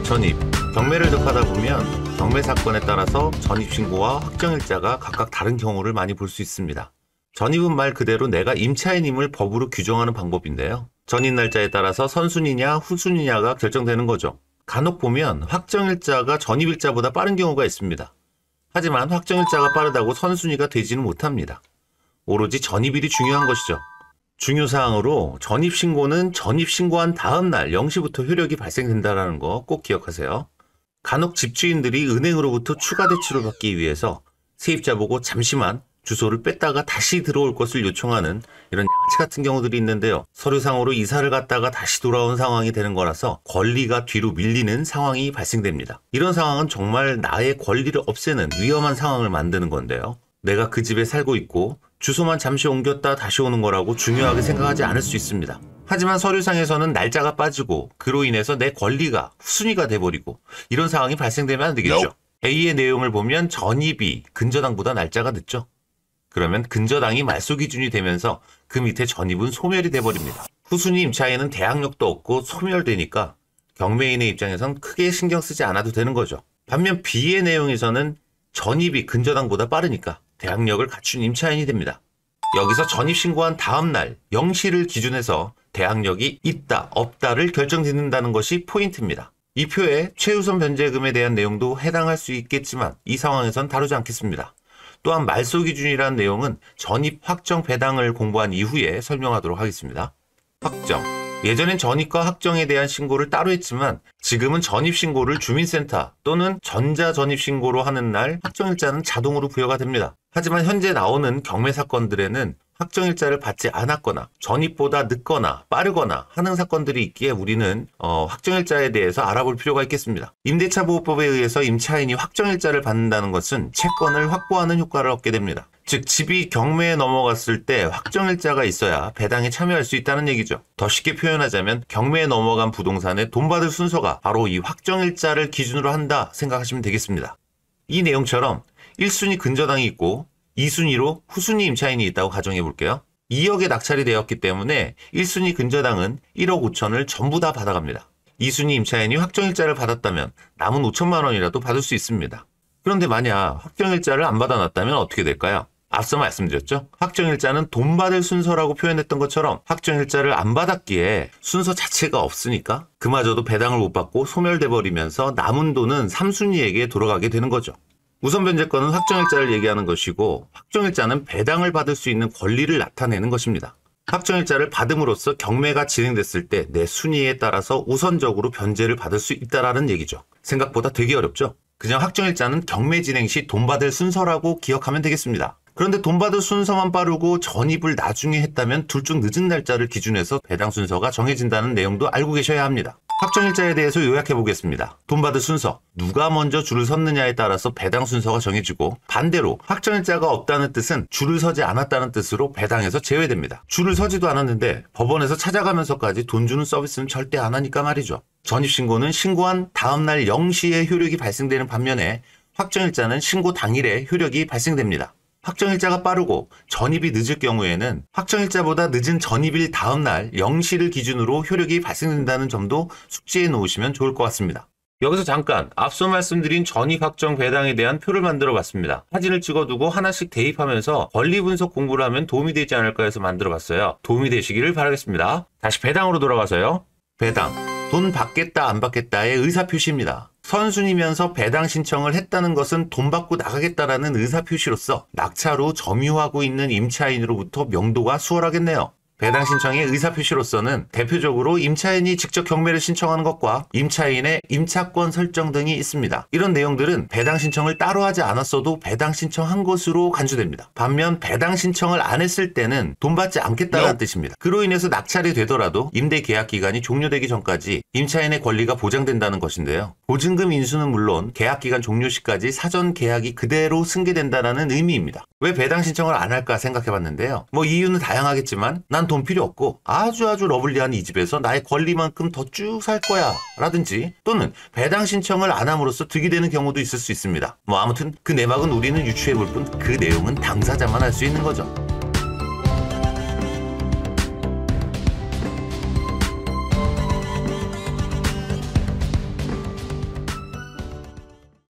전입. 경매를 접하다 보면 경매 사건에 따라서 전입신고와 확정일자가 각각 다른 경우를 많이 볼 수 있습니다. 전입은 말 그대로 내가 임차인임을 법으로 규정하는 방법인데요. 전입 날짜에 따라서 선순위냐 후순위냐가 결정되는 거죠. 간혹 보면 확정일자가 전입일자보다 빠른 경우가 있습니다. 하지만 확정일자가 빠르다고 선순위가 되지는 못합니다. 오로지 전입일이 중요한 것이죠. 중요사항으로 전입신고는 전입신고한 다음 날 0시부터 효력이 발생된다는 거 꼭 기억하세요. 간혹 집주인들이 은행으로부터 추가 대출을 받기 위해서 세입자 보고 잠시만 주소를 뺐다가 다시 들어올 것을 요청하는 이런 양아치 같은 경우들이 있는데요. 서류상으로 이사를 갔다가 다시 돌아온 상황이 되는 거라서 권리가 뒤로 밀리는 상황이 발생됩니다. 이런 상황은 정말 나의 권리를 없애는 위험한 상황을 만드는 건데요. 내가 그 집에 살고 있고 주소만 잠시 옮겼다 다시 오는 거라고 중요하게 생각하지 않을 수 있습니다. 하지만 서류상에서는 날짜가 빠지고 그로 인해서 내 권리가 후순위가 돼버리고 이런 상황이 발생되면 안 되겠죠. A의 내용을 보면 전입이 근저당보다 날짜가 늦죠. 그러면 근저당이 말소 기준이 되면서 그 밑에 전입은 소멸이 돼버립니다. 후순위 임차인은 대항력도 없고 소멸되니까 경매인의 입장에선 크게 신경 쓰지 않아도 되는 거죠. 반면 B의 내용에서는 전입이 근저당보다 빠르니까 대항력을 갖춘 임차인이 됩니다. 여기서 전입신고한 다음 날 0시를 기준해서 대항력이 있다, 없다를 결정짓는다는 것이 포인트입니다. 이 표에 최우선 변제금에 대한 내용도 해당할 수 있겠지만 이 상황에선 다루지 않겠습니다. 또한 말소 기준이라는 내용은 전입 확정 배당을 공부한 이후에 설명하도록 하겠습니다. 확정. 예전엔 전입과 확정에 대한 신고를 따로 했지만 지금은 전입신고를 주민센터 또는 전자전입신고로 하는 날 확정일자는 자동으로 부여가 됩니다. 하지만 현재 나오는 경매 사건들에는 확정일자를 받지 않았거나 전입보다 늦거나 빠르거나 하는 사건들이 있기에 우리는 확정일자에 대해서 알아볼 필요가 있겠습니다. 임대차보호법에 의해서 임차인이 확정일자를 받는다는 것은 채권을 확보하는 효과를 얻게 됩니다. 즉 집이 경매에 넘어갔을 때 확정일자가 있어야 배당에 참여할 수 있다는 얘기죠. 더 쉽게 표현하자면 경매에 넘어간 부동산에 돈 받을 순서가 바로 이 확정일자를 기준으로 한다 생각하시면 되겠습니다. 이 내용처럼 1순위 근저당이 있고 2순위로 후순위 임차인이 있다고 가정해 볼게요. 2억에 낙찰이 되었기 때문에 1순위 근저당은 1억 5천을 전부 다 받아갑니다. 2순위 임차인이 확정일자를 받았다면 남은 5천만 원이라도 받을 수 있습니다. 그런데 만약 확정일자를 안 받아놨다면 어떻게 될까요? 앞서 말씀드렸죠. 확정일자는 돈 받을 순서라고 표현했던 것처럼 확정일자를 안 받았기에 순서 자체가 없으니까 그마저도 배당을 못 받고 소멸돼 버리면서 남은 돈은 3순위에게 돌아가게 되는 거죠. 우선 변제권은 확정일자를 얘기하는 것이고 확정일자는 배당을 받을 수 있는 권리를 나타내는 것입니다. 확정일자를 받음으로써 경매가 진행됐을 때 내 순위에 따라서 우선적으로 변제를 받을 수 있다는 얘기죠. 생각보다 되게 어렵죠? 그냥 확정일자는 경매 진행 시 돈 받을 순서라고 기억하면 되겠습니다. 그런데 돈 받을 순서만 빠르고 전입을 나중에 했다면 둘 중 늦은 날짜를 기준해서 배당 순서가 정해진다는 내용도 알고 계셔야 합니다. 확정일자에 대해서 요약해 보겠습니다. 돈 받을 순서, 누가 먼저 줄을 섰느냐에 따라서 배당 순서가 정해지고 반대로 확정일자가 없다는 뜻은 줄을 서지 않았다는 뜻으로 배당에서 제외됩니다. 줄을 서지도 않았는데 법원에서 찾아가면서까지 돈 주는 서비스는 절대 안 하니까 말이죠. 전입신고는 신고한 다음날 0시에 효력이 발생되는 반면에 확정일자는 신고 당일에 효력이 발생됩니다. 확정일자가 빠르고 전입이 늦을 경우에는 확정일자보다 늦은 전입일 다음날 0시를 기준으로 효력이 발생된다는 점도 숙지해 놓으시면 좋을 것 같습니다. 여기서 잠깐 앞서 말씀드린 전입 확정 배당에 대한 표를 만들어 봤습니다. 사진을 찍어두고 하나씩 대입하면서 권리 분석 공부를 하면 도움이 되지 않을까 해서 만들어 봤어요. 도움이 되시기를 바라겠습니다. 다시 배당으로 돌아가서요. 배당. 돈 받겠다 안 받겠다의 의사표시입니다. 선순위면서 배당 신청을 했다는 것은 돈 받고 나가겠다라는 의사표시로서 낙찰 후 점유하고 있는 임차인으로부터 명도가 수월하겠네요. 배당 신청의 의사표시로서는 대표적으로 임차인이 직접 경매를 신청하는 것과 임차인의 임차권 설정 등이 있습니다. 이런 내용들은 배당 신청을 따로 하지 않았어도 배당 신청한 것으로 간주됩니다. 반면 배당 신청을 안 했을 때는 돈 받지 않겠다는 뜻입니다. 그로 인해서 낙찰이 되더라도 임대 계약 기간이 종료되기 전까지 임차인의 권리가 보장된다는 것인데요. 보증금 인수는 물론 계약 기간 종료 시까지 사전 계약이 그대로 승계된다는 의미입니다. 왜 배당 신청을 안 할까 생각해 봤는데요. 이유는 다양하겠지만 난 돈 필요 없고 아주 러블리한 이 집에서 나의 권리만큼 더 쭉 살 거야 라든지 또는 배당 신청을 안 함으로써 득이 되는 경우도 있을 수 있습니다. 아무튼 그 내막은 우리는 유추해 볼 뿐 그 내용은 당사자만 알 수 있는 거죠.